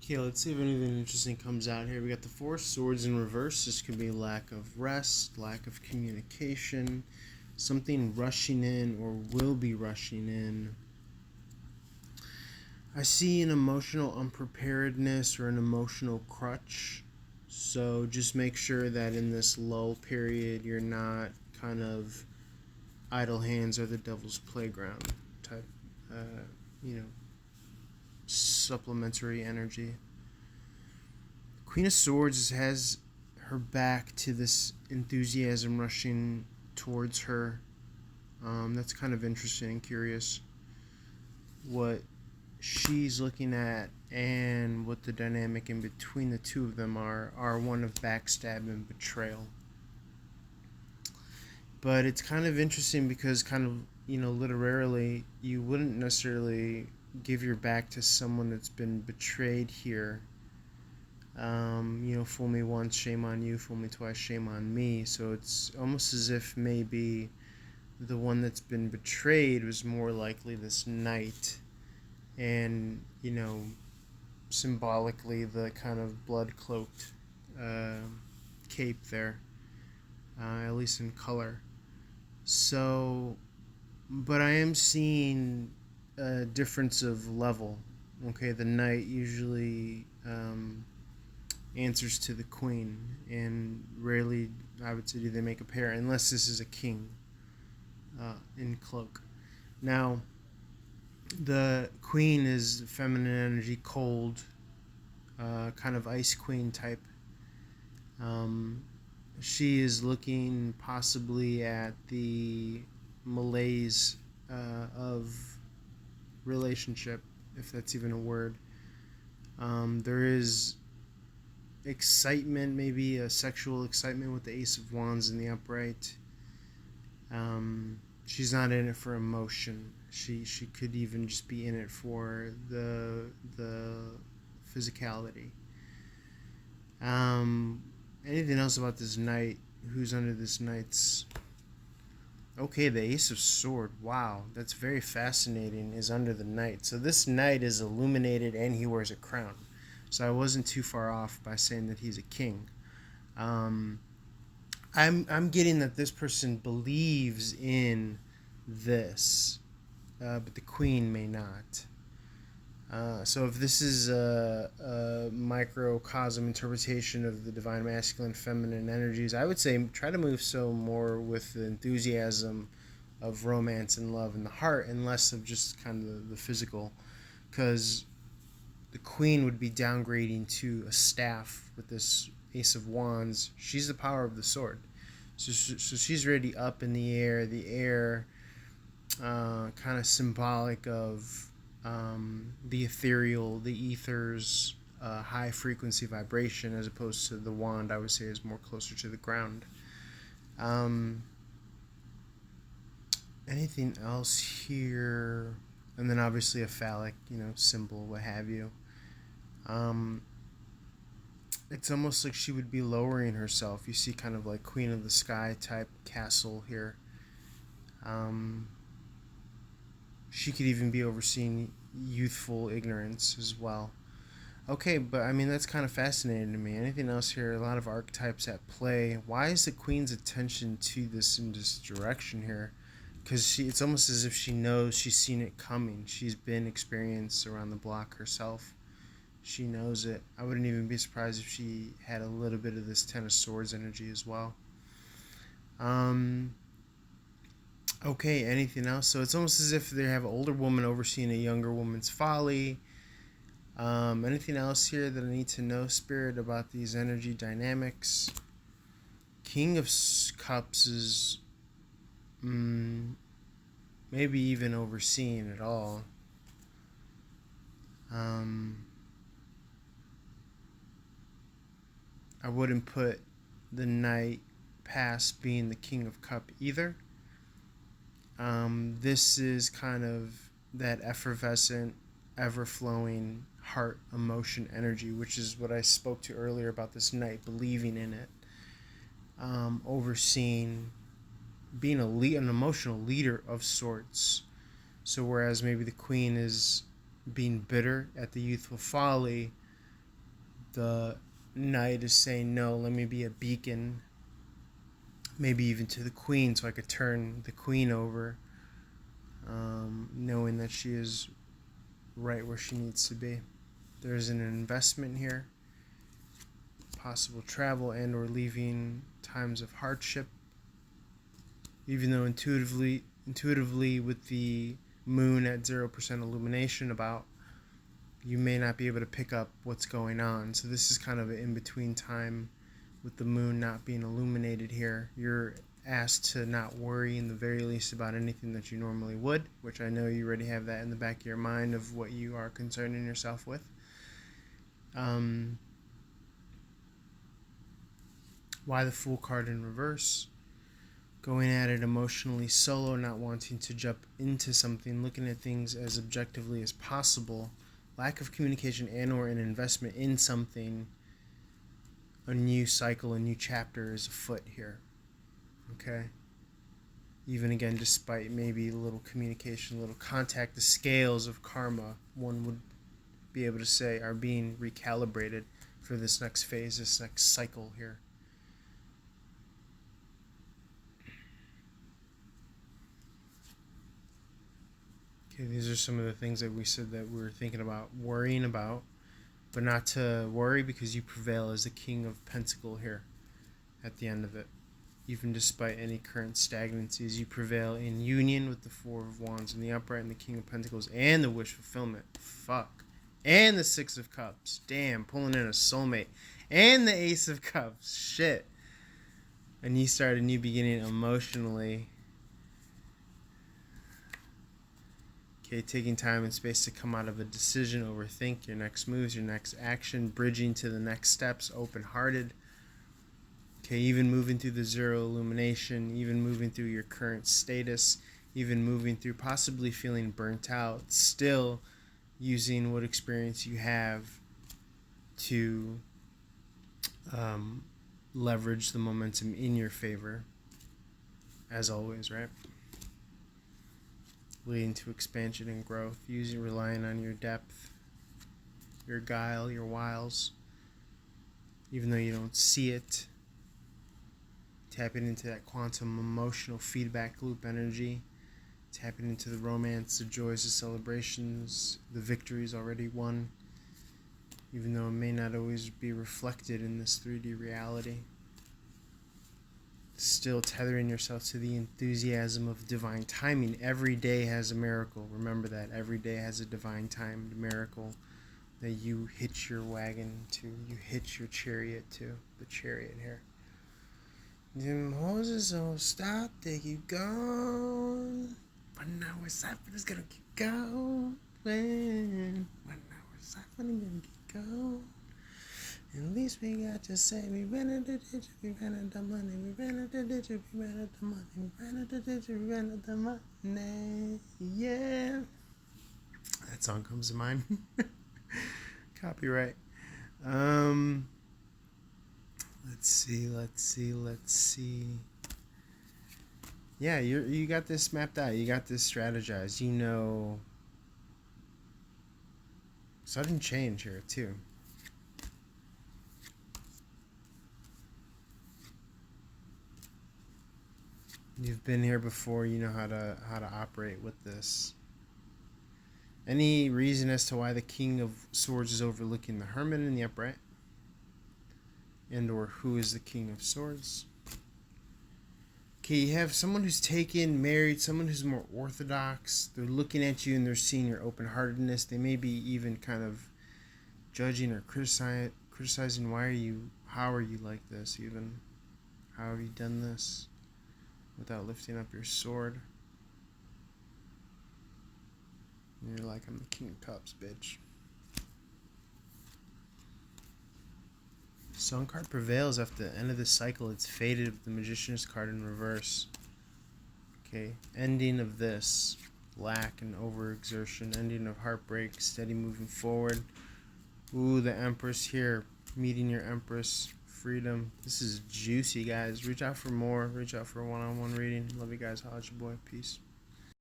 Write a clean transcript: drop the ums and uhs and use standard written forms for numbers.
Okay, let's see if anything interesting comes out here. We got the Four Swords in reverse. This could be lack of rest, lack of communication, something rushing in or will be rushing in. I see an emotional unpreparedness or an emotional crutch. So just make sure that in this lull period, you're not kind of idle hands or the devil's playground type, you know, supplementary energy. Queen of Swords has her back to this enthusiasm rushing towards her. That's kind of interesting and curious what she's looking at and what the dynamic in between the two of them are one of backstab and betrayal. But it's kind of interesting because kind of, literally you wouldn't necessarily give your back to someone that's been betrayed here. Fool me once, shame on you, fool me twice, shame on me. So it's almost as if maybe the one that's been betrayed was more likely this knight, and, symbolically the kind of blood cloaked uh, cape there, at least in color. So, but I am seeing a difference of level. Okay, the knight usually answers to the queen, and rarely, I would say, do they make a pair unless this is a king in cloak. Now, the queen is feminine energy, cold, kind of ice queen type. Um, she is looking possibly at the malaise of relationship, if that's even a word. There is excitement, maybe a sexual excitement with the Ace of Wands in the upright. She's not in it for emotion. She could even just be in it for the physicality. Um, Anything else about this knight? Who's under this knight's? Okay, the Ace of Sword. Wow, that's very fascinating. Is under the knight. So this knight is illuminated and he wears a crown. So I wasn't too far off by saying that he's a king. Um, I'm getting that this person believes in this, but the queen may not. So if this is a microcosm interpretation of the divine masculine feminine energies, I would say try to move so more with the enthusiasm of romance and love in the heart and less of just kind of the physical, because the queen would be downgrading to a staff with this Ace of Wands. She's the power of the sword. So she's already up in the air, kind of symbolic of the ethereal, the ether's high frequency vibration, as opposed to the wand, I would say, is more closer to the ground. Um, Anything else here? And then obviously a phallic, symbol, what have you. Um, it's almost like she would be lowering herself. You see kind of like Queen of the Sky type castle here. Um, she could even be overseeing youthful ignorance as well. Okay, but I mean, that's kind of fascinating to me. Anything else here? A lot of archetypes at play. Why is the queen's attention to this in this direction here? Because it's almost as if she knows, she's seen it coming. She's been experienced around the block herself. She knows it. I wouldn't even be surprised if she had a little bit of this Ten of Swords energy as well. Um, okay, anything else? So it's almost as if they have an older woman overseeing a younger woman's folly. Anything else here that I need to know, Spirit, about these energy dynamics? King of Cups is maybe even overseeing it all. I wouldn't put the Knight past being the King of Cup either. This is kind of that effervescent, ever-flowing heart emotion energy, which is what I spoke to earlier about this knight believing in it, overseeing, being an emotional leader of sorts. So whereas maybe the queen is being bitter at the youthful folly, The knight is saying, no, let me be a beacon, maybe even to the queen, so I could turn the queen over, knowing that she is right where she needs to be. There's an investment here, possible travel and or leaving times of hardship, even though intuitively with the moon at 0% illumination about, you may not be able to pick up what's going on. So this is kind of an in-between time with the moon not being illuminated here. You're asked to not worry in the very least about anything that you normally would, which I know you already have that in the back of your mind of what you are concerning yourself with. Why the Fool card in reverse? Going at it emotionally solo, not wanting to jump into something, looking at things as objectively as possible. Lack of communication and or an investment in something. A new cycle, a new chapter is afoot here. Okay? Even again, despite maybe a little communication, a little contact, the scales of karma, one would be able to say, are being recalibrated for this next phase, this next cycle here. Okay, these are some of the things that we said that we were thinking about worrying about, but not to worry because you prevail as the King of Pentacles here at the end of it. Even despite any current stagnancies, you prevail in union with the Four of Wands and the Upright and the King of Pentacles and the Wish Fulfillment. Fuck. And the Six of Cups. Damn, pulling in a soulmate. And the Ace of Cups. Shit. And you start a new beginning emotionally. Okay, taking time and space to come out of a decision, overthink your next moves, your next action, bridging to the next steps, open-hearted. Okay, even moving through the zero illumination, even moving through your current status, even moving through possibly feeling burnt out, still using what experience you have to leverage the momentum in your favor, as always, right? Leading to expansion and growth, relying on your depth, your guile, your wiles, even though you don't see it. Tapping into that quantum emotional feedback loop energy, tapping into the romance, the joys, the celebrations, the victories already won, even though it may not always be reflected in this 3D reality. Still tethering yourself to the enthusiasm of divine timing. Every day has a miracle. Remember that. Every day has a divine timed miracle that you hitch your wagon to, you hitch your chariot to, the chariot here. Them horses don't stop, they keep going. 1 hour cypher is gonna keep going. 1 hour cypher is gonna keep going. At least we got to say we rented the ditch, we rented the money, we rented the ditch, we rented the money, we rented the ditch, we rented the money. Yeah. That song comes to mind. Copyright. Let's see. Yeah, you got this mapped out. You got this strategized. You know, sudden change here too. You've been here before. You know how to operate with this. Any reason as to why the King of Swords is overlooking the Hermit in the upright? And or who is the King of Swords? Okay, you have someone who's taken, married, someone who's more orthodox. They're looking at you and they're seeing your open-heartedness. They may be even kind of judging or criticizing how are you like this even? How have you done this without lifting up your sword? And you're like, I'm the King of Cups, bitch. Sun card prevails after the end of the cycle. It's faded with the Magician's card in reverse. Okay, ending of this. Lack and overexertion. Ending of heartbreak. Steady moving forward. Ooh, the Empress here. Meeting your Empress. Freedom. This is juicy, guys. Reach out for more. Reach out for a one-on-one reading. Love you guys. Holla at your boy. Peace.